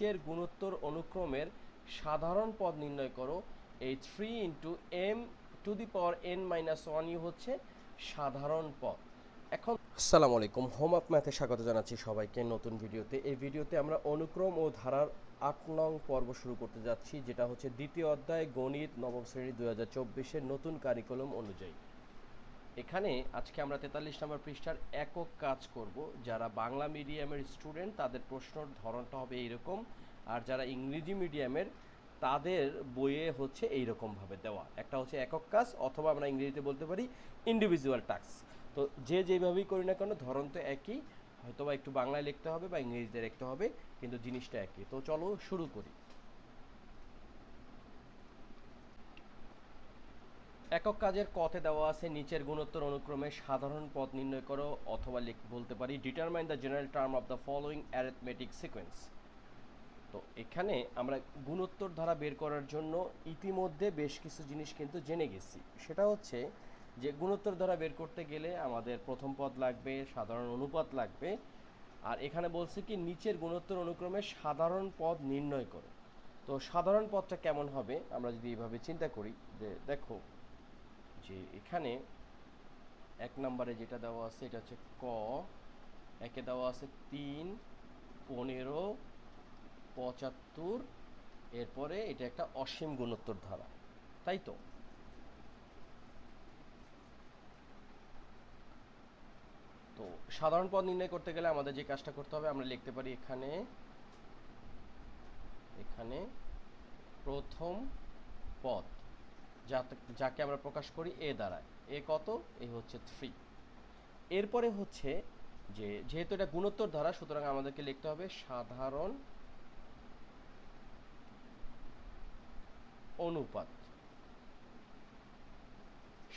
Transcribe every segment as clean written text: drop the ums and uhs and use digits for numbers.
নিচের গুণোত্তর অনুক্রমের সাধারণ পদ নির্ণয় করো। এই 3 into M to the power N minus one U হচ্ছে সাধারণ পদ। এখন আসসালামু আলাইকুম, হোম আপ ম্যাথে স্বাগত জানাচ্ছি সবাইকে নতুন ভিডিওতে। এই ভিডিওতে আমরা অনুক্রম ও ধারার 8 নং পর্ব শুরু করতে যাচ্ছি, যেটা হচ্ছে দ্বিতীয় অধ্যায় গণিত নবম শ্রেণী 2024-এর নতুন কারিকুলাম অনুযায়ী। এখানে আজকে আমরা 43 নম্বর পৃষ্ঠার একক কাজ করব। যারা বাংলা মিডিয়ামের স্টুডেন্ট তাদের প্রশ্নের ধরনটা হবে এইরকম, আর যারা ইংরেজি মিডিয়ামের তাদের বইয়ে হচ্ছে এইরকমভাবে দেওয়া। একটা হচ্ছে একক কাজ, অথবা আমরা ইংরেজিতে বলতে পারি ইন্ডিভিজুয়াল টাস্ক। তো যে যেভাবেই করি না কেন ধরন তো একই, হয়তোবা একটু বাংলায় লিখতে হবে বা ইংরেজিতে লিখতে হবে, কিন্তু জিনিসটা একই। তো চলো শুরু করি। একক কাজের কতে দেওয়া আছে নিচের গুণোত্তর অনুক্রমে সাধারণ পদ নির্ণয় করো, অথবা বলতে পারি determine the general term of the following arithmetic sequence. তো এখানে আমরা গুণোত্তর ধারা বের করার জন্য ইতিমধ্যে বেশ কিছু জিনিস কিন্তু জেনে গেছি। সেটা হচ্ছে যে গুণোত্তর ধারা বের করতে গেলে আমাদের প্রথম পদ লাগবে, সাধারণ অনুপাত লাগবে, আর এখানে বলছে কি নিচের গুণোত্তর অনুক্রমে সাধারণ পদ নির্ণয় করো। তো সাধারণ পদটা কেমন হবে আমরা যদি এইভাবে চিন্তা করি, যে দেখো যে এখানে এক নম্বরে যেটা দেওয়া আছে এটা হচ্ছে ক, একে দেওয়া আছে 3, 15, 75, এরপরে এটা একটা অসীম গুণোত্তর ধারা, তাই তো? তো সাধারণ পদ নির্ণয় করতে গেলে আমাদের যে কাজটা করতে হবে, আমরা লিখতে পারি এখানে এখানে প্রথম পদ যাকে আমরা প্রকাশ করি এ দ্বারায়। এ কত? এ হচ্ছে 3। এরপরে হচ্ছে যে যেহেতু এটা গুণোত্তর ধারা, সুতরাং আমাদেরকে লিখতে হবে সাধারণ অনুপাত।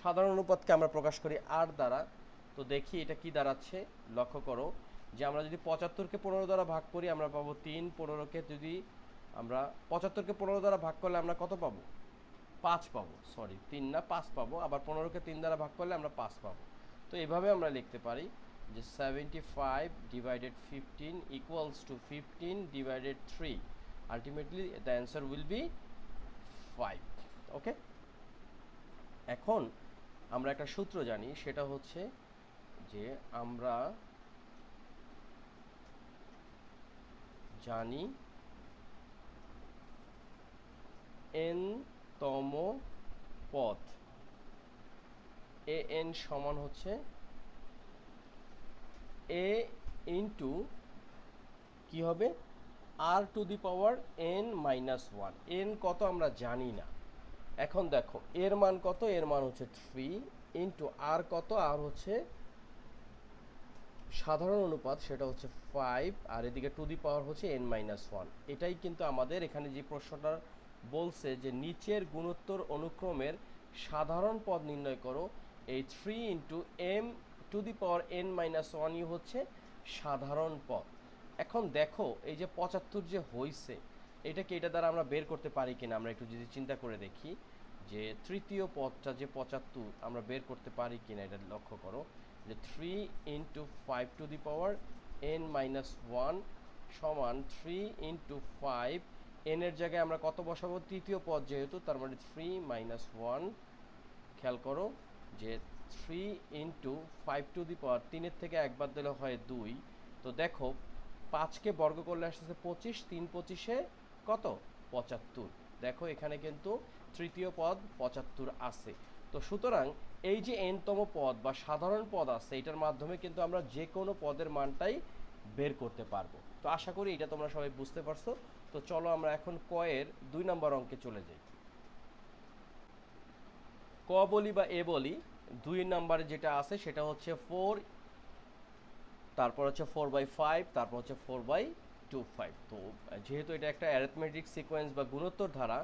সাধারণ অনুপাতকে আমরা প্রকাশ করি আর দ্বারা। তো দেখি এটা কি দাঁড়াচ্ছে, লক্ষ্য করো যে আমরা যদি 75কে 15 দ্বারা ভাগ করি আমরা পাবো 3, 15কে যদি আমরা 75কে 15 দ্বারা ভাগ করলে আমরা কত পাবো? 5 পাবো। সরি, 3 না 5 পাবো। আবার 15কে 3 দ্বারা ভাগ করলে আমরা 5 পাবো। তো এভাবে আমরা লিখতে পারি যে 75 divided 15 equals to 15 divided 3। Ultimately the answer will be 5। ওকে, এখন আমরা একটা সূত্র জানি, সেটা হচ্ছে যে আমরা জানি n তম পদ an সমান হচ্ছে a ইন্টু কি হবে r to the power n minus one. n কত আমরা জানি না। এখন দেখো এর মান কত, এর মান হচ্ছে 3 ইন্টু আর কত, আর হচ্ছে সাধারণ অনুপাত সেটা হচ্ছে 5, আর এদিকে টু দি পাওয়ার হচ্ছে n মাইনাস ওয়ান। এটাই কিন্তু আমাদের এখানে যে প্রশ্নটা বলছে যে নিচের গুণোত্তর অনুক্রমের সাধারণ পদ নির্ণয় করো। এই 3 into M to the power n minus one U হচ্ছে সাধারণ পদ। এখন দেখো এই যে 75 যে হয়েছে, এটাকে এটা দ্বারা আমরা বের করতে পারি কিনা আমরা একটু যদি চিন্তা করে দেখি, যে তৃতীয় পদটা যে 75 আমরা বের করতে পারি কিনা এটা লক্ষ্য করো। যে 3 into 5 two the power n minus one সমান 3 ইন্টু 5, n এর জায়গায় আমরা কত বসাবো? তৃতীয় পদ যেহেতু, তার মানে 3 মাইনাস ওয়ান। খেয়াল করো যে 3 ইন্টু 5 টু দি পাওয়ার, 3-এর থেকে একবার দিলে হয় 2। তো দেখো 5কে বর্গ করলে আসতেছে 25, 3 25-এ কত? 75। দেখো এখানে কিন্তু তৃতীয় পদ 75 আছে। তো সুতরাং এই যে n-তম পদ বা সাধারণ পদ আছে, এটার মাধ্যমে কিন্তু আমরা যে কোনো পদের মানটাই বের করতে পারবো। তো আশা করি এটা তোমরা সবাই বুঝতে পারছো। তো চলো আমরা এখন ক এর 2 নম্বর অঙ্কে চলে যাই। ক বলি বা এ বলি, 2 নম্বরে যেটা আছে সেটা হচ্ছে 4, তারপর হচ্ছে 4/5, তারপর হচ্ছে 4/25। তো যেহেতু এটা একটা অ্যারিথমেটিক সিকোয়েন্স বা গুণোত্তর ধারা,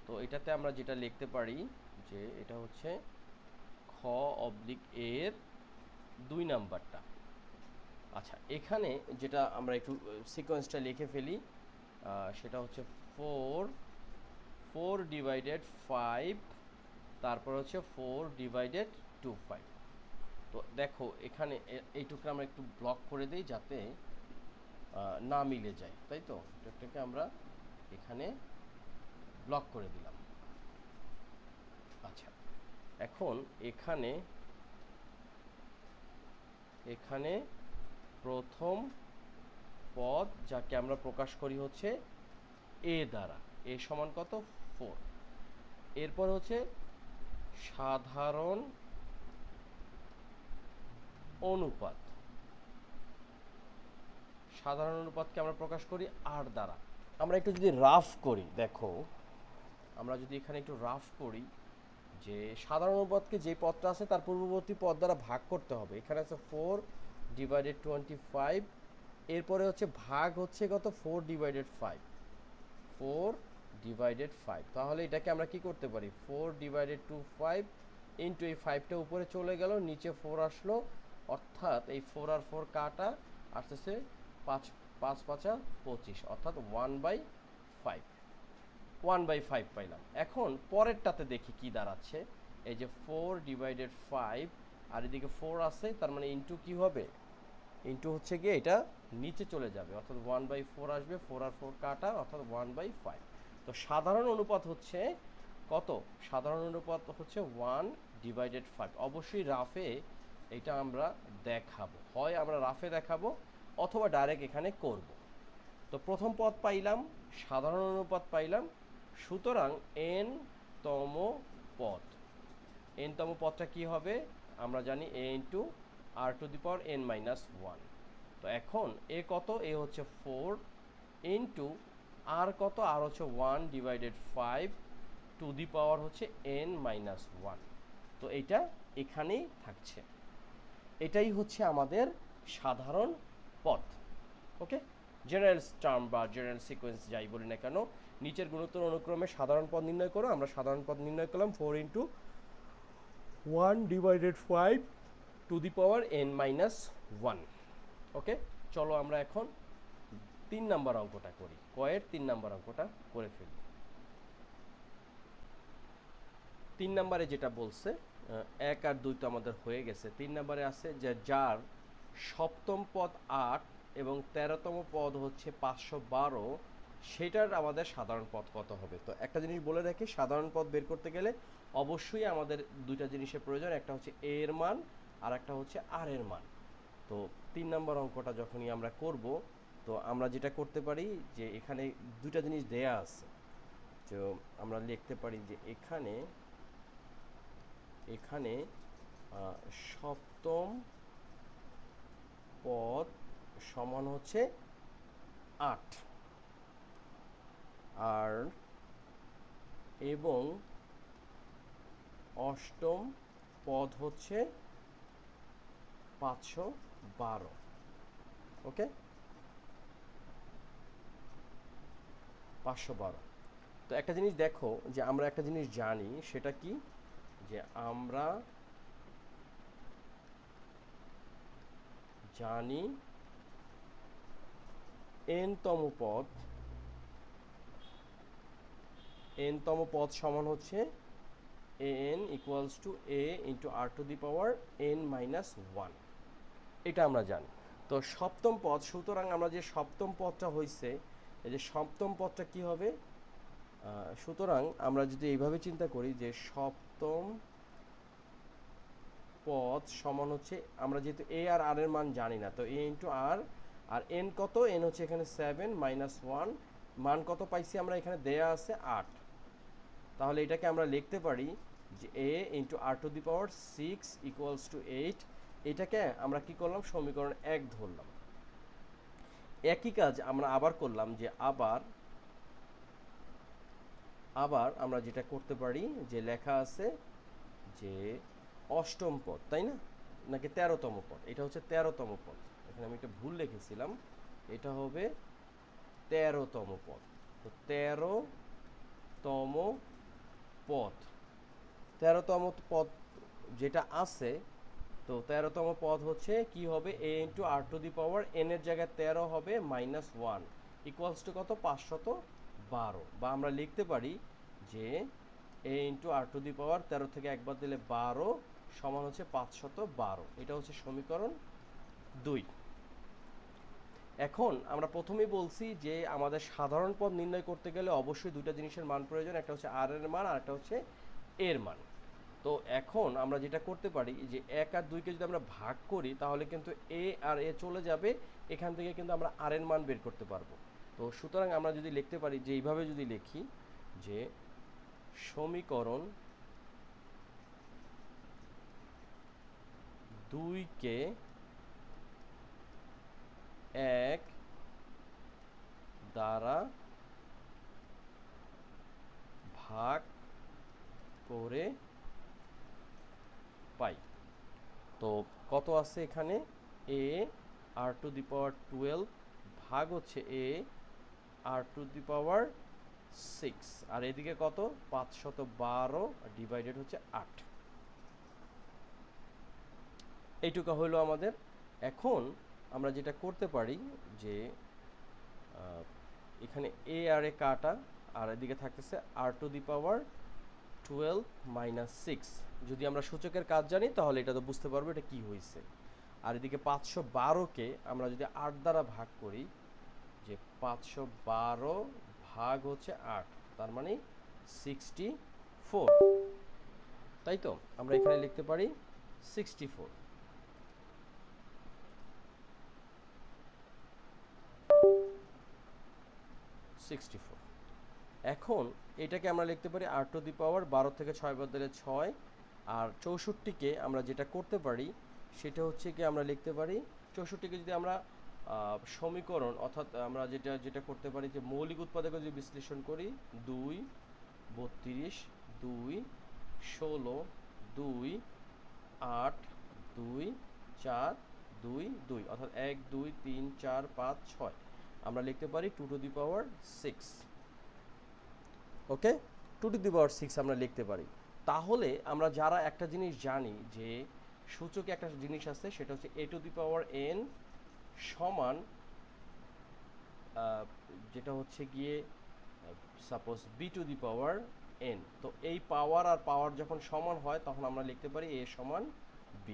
তো এটাতে আমরা যেটা লিখতে পারি যে এটা হচ্ছে খ অবলিক এর 2 নাম্বারটা। আচ্ছা, এখানে যেটা আমরা একটু সিকোয়েন্সটা লিখে ফেলি, সেটা হচ্ছে 4 ডিভাইডেড 5, তারপর হচ্ছে 4 ডিভাইডেড 25। তো দেখো এখানে এইটুকু আমরা একটু ব্লক করে দিই যাতে না মিলে যায়, তাই তো? এটাকে আমরা এখানে ব্লক করে দিলাম। আচ্ছা, এখন এখানে এখানে প্রথম পদ যাকে আমরা প্রকাশ করি হচ্ছে এ দ্বারা, এ সমান কত 4। এরপর হচ্ছে সাধারণ অনুপাত, সাধারণ অনুপাতকে আমরা প্রকাশ করি আর দ্বারা। আমরা একটু যদি রাফ করি, দেখো আমরা যদি এখানে একটু রাফ করি যে সাধারণ অনুপাতকে যে পদটা আছে তার পূর্ববর্তী পদ দ্বারা ভাগ করতে হবে। এখানে আছে 4 ডিভাইডেড 25, এরপরে হচ্ছে ভাগ হচ্ছে কত 4 ডিভাইডেড 5, 4 ডিভাইডেড 5। তাহলে এটাকে আমরা কি করতে পারি 4 ডিভাইডেড টু 5 ইন্টু এই 5টা উপরে চলে গেল, নিচে 4 আসলো, অর্থাৎ এই 4 আর 4 কাটা আসতেছে 5 5 5 25, অর্থাৎ 1/5, 1/5 পাইলাম। এখন পরেরটাতে দেখি কি দাঁড়াচ্ছে। এই যে 4 ডিভাইডেড 5 আর এদিকে 4 আছে, তার মানে ইন্টু কি হবে, ইন্টু হচ্ছে গিয়ে এটা নিচে চলে যাবে, অর্থাৎ 1/4 আসবে, 4 আর 4 কাটা, অর্থাৎ 1/5। তো সাধারণ অনুপাত হচ্ছে কত, সাধারণ অনুপাত হচ্ছে 1 ডিভাইডেড 5। অবশ্যই রাফে এটা আমরা দেখাবো, হয় আমরা রাফে দেখাবো অথবা ডাইরেক্ট এখানে করব। তো প্রথম পদ পাইলাম, সাধারণ অনুপাত পাইলাম, সুতরাং n তম পদ, n তম পদটা কি হবে আমরা জানি a into r to the power n minus 1। তো এখন এ কত, এ হচ্ছে 4 ইন্টু আর কত, আর হচ্ছে 1 ডিভাইডেড 5 টু দি পাওয়ার হচ্ছে n মাইনাস 1। তো এইটা এখানেই থাকছে, এটাই হচ্ছে আমাদের সাধারণ পদ। ওকে, জেনারেল টার্ম বা জেনারেল সিকোয়েন্স যাই বলি না কেন, নিচের গুণোত্তর অনুক্রমে সাধারণ পদ নির্ণয় করো। আমরা সাধারণ পদ নির্ণয় করলাম 4 into 1 divided 5 two the power n minus 1। ওকে, চলো আমরা এখন 3 নাম্বার অঙ্কটা করি, কয়ের 3 নাম্বার অঙ্কটা করে ফেলি। 3 নাম্বারে যেটা বলছে 1 আর 2 তো আমাদের হয়ে গেছে। 3 নাম্বারে আছে যে যার সপ্তম পদ 8 এবং 13তম পদ হচ্ছে 512, সেটার আমাদের সাধারণ পদ কত হবে। তো একটা জিনিস বলে রাখি, সাধারণ পদ বের করতে গেলে অবশ্যই আমাদের দুইটা জিনিসের প্রয়োজন, একটা হচ্ছে a এর মান আর একটা হচ্ছে r এর মান। তো 3 নম্বর অঙ্কটা যখনই আমরা করব, তো আমরা যেটা করতে পারি যে এখানে দুইটা জিনিস দেয়া আছে, তো আমরা লিখতে পারি যে এখানে এখানে সপ্তম পদ সমান হচ্ছে 8 আর এবং অষ্টম পদ হচ্ছে 512। ওকে, 512। তো একটা জিনিস দেখো যে আমরা একটা জিনিস জানি, সেটা কি, যে আমরা জানি n তম পদ সমান হচ্ছে an equals to a into r to the power n minus 1, এটা আমরা জানি। তো সপ্তম পদ, সুতরাং আমরা যে সপ্তম পদটা হয়েছে, এই যে সপ্তম পদটা কি হবে, সুতরাং আমরা যদি এইভাবে চিন্তা করি যে সপ্তম পদ সমান হচ্ছে, আমরা যেহেতু a আর r এর মান জানি না, তো a ইন্টু r, আর n কত, n হচ্ছে এখানে 7 মাইনাস 1, মান কত পাইছি আমরা এখানে দেয়া আছে 8। তাহলে এটাকে আমরা লিখতে পারি যে a into r to the power 6 equals to 8। এটাকে আমরা কি করলাম, সমীকরণ 1 ধরলাম। একই কাজ আমরা আবার করলাম, যে আবার আমরা যেটা করতে পারি, যে লেখা আছে যে অষ্টম পদ, তাই না, নাকি 13তম পদ, এটা হচ্ছে 13তম পদ, এখানে আমি একটা ভুল লিখেছিলাম, এটা হবে 13তম পদ। তো 13তম পদ, 13তম পদ যেটা আছে, তো 13তম পদ হচ্ছে কি হবে, a into r to the power n এর জায়গায় 13 হবে মাইনাস 1 ইকুয়ালস টু কত, 512। বা আমরা লিখতে পারি যে a into r to the power 13 থেকে একবার দিলে 12 সমান হচ্ছে 512। এটা হচ্ছে সমীকরণ 2। এখন আমরা প্রথমেই বলছি যে আমাদের সাধারণ পদ নির্ণয় করতে গেলে অবশ্যই দুইটা জিনিসের মান প্রয়োজন, একটা হচ্ছে আর এর মান আর একটা হচ্ছে এর মান। তো এখন আমরা যেটা করতে পারি যে 1 আর 2কে যদি আমরা ভাগ করি তাহলে কিন্তু এ আর এ চলে যাবে, এখান থেকে কিন্তু আমরা আর এর মান বের করতে পারবো। তো সুতরাং আমরা যদি লিখতে পারি যে এইভাবে যদি লিখি যে সমীকরণ 2কে 1 দ্বারা ভাগ করে পাই। তো কত আছে এখানে, এ আর টু দি পাওয়ার 12 ভাগ হচ্ছে এ আর টু দি পাওয়ার 6, আর এদিকে কত 512 ডিভাইডেড হচ্ছে 8। এইটুকু হলো আমাদের। এখন আমরা যেটা করতে পারি যে এখানে এ আর এ কাটা, আর এদিকে থাকতেছে আর টু দি পাওয়ার 12 মাইনাস 6। যদি আমরা সূচকের কাজ জানি তাহলে এটা তো বুঝতে পারবো এটা কি হয়েছে। আর এদিকে 512কে আমরা যদি 8 দ্বারা ভাগ করি, যে 512 ভাগ হচ্ছে 8, তার মানে 64, তাই তো আমরা এখানে লিখতে পারি 64। এখন এটাকে আমরা লিখতে পারি আর টু দি পাওয়ার 12 থেকে 6 বাদ দিলে 6, আর 64কে আমরা যেটা করতে পারি সেটা হচ্ছে কি আমরা লিখতে পারি 64কে যদি আমরা সমীকরণ, অর্থাৎ আমরা যেটা করতে পারি যে মৌলিক উৎপাদকে যদি বিশ্লেষণ করি 2 32 2 16 2 8 2 4 2 2, অর্থাৎ 1 2 3 4 5 6 আমরা লিখতে পারি 2 two the power 6। Okay, 2 two the power 6 আমরা লিখতে পারি। তাহলে আমরা যারা একটা জিনিস জানি যে সূচকে একটা জিনিস আছে সেটা হচ্ছে a two the power n সমান যেটা হচ্ছে গিয়ে suppose b two the power n। তো এই পাওয়ার আর পাওয়ার যখন সমান হয় তখন আমরা লিখতে পারি a সমান b।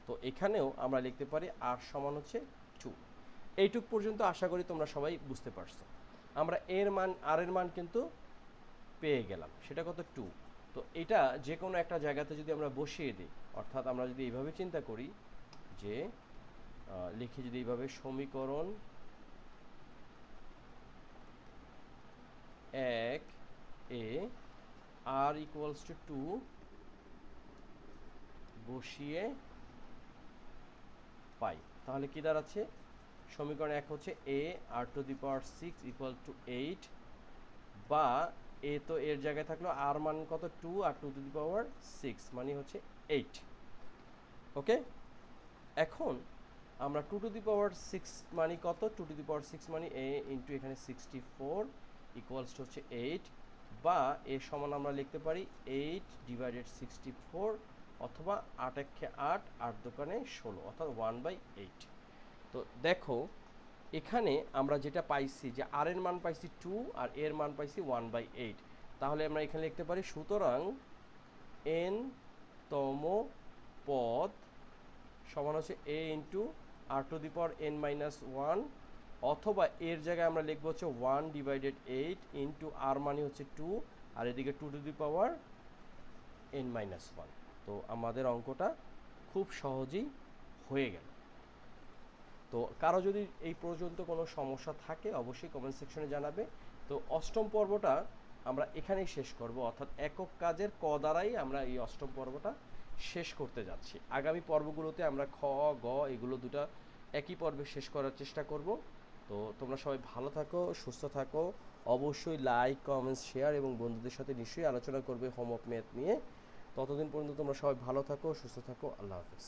তো এখানেও আমরা লিখতে পারি r সমান হচ্ছে 2। এইটুক পর্যন্ত আশা করি তোমরা সবাই বুঝতে পারছো। আমরা এর মান আর এর মান কিন্তু পেয়ে গেলাম, সেটা কত 2। তো এটা যে কোনো একটা জায়গাতে যদি আমরা বসিয়ে দিই, অর্থাৎ আমরা যদি এইভাবে চিন্তা করি যে লিখি যদি এইভাবে সমীকরণ 1 এ আর ইকুয়ালস টু 2 বসিয়ে পাই, তাহলে কি দাঁড়াচ্ছে সমীকরণ 1 হচ্ছে a R to the power 6 equal to 8, বা এ তো এর জায়গায় থাকলো আর মান কত 2 আর টু টু দি পাওয়ার 6 মানে হচ্ছে 8। ওকে, এখন আমরা 2 টু দি পাওয়ার 6 মানে কত, 2 টু দি পাওয়ার 6 মানে a ইন্টু এখানে 64 ইকুয়ালস টু হচ্ছে 8, বা এ সমান আমরা লিখতে পারি 8 ডিভাইডেড 64, অথবা 8 একে 8 8 দোকানে 16, অর্থাৎ 1/8। তো দেখো এখানে আমরা যেটা পাইছি যে আর এর মান পাইছি 2 আর এর মান পাইছি 1/8, তাহলে আমরা এখানে লিখতে পারি সুতরাং n তম পদ সমান হচ্ছে a into R to the power n minus 1, অথবা এর জায়গায় আমরা লিখবো হচ্ছে 1 ডিভাইডেড 8 ইন্টু আর মানে হচ্ছে 2, আর এদিকে 2 two the power n minus 1। তো আমাদের অঙ্কটা খুব সহজেই হয়ে গেল। তো কারো যদি এই পর্যন্ত কোনো সমস্যা থাকে অবশ্যই কমেন্ট সেকশনে জানাবে। তো অষ্টম পর্বটা আমরা এখানেই শেষ করব, অর্থাৎ একক কাজের ক দ্বারাই আমরা এই অষ্টম পর্বটা শেষ করতে যাচ্ছি। আগামী পর্বগুলোতে আমরা খ গ এগুলো দুটো একই পর্বে শেষ করার চেষ্টা করব। তো তোমরা সবাই ভালো থাকো, সুস্থ থাকো, অবশ্যই লাইক কমেন্টস শেয়ার এবং বন্ধুদের সাথে নিশ্চয়ই আলোচনা করবে হোমওয়ার্ক ম্যাথ নিয়ে। ততদিন পর্যন্ত তোমরা সবাই ভালো থাকো, সুস্থ থাকো, আল্লাহ হাফেজ।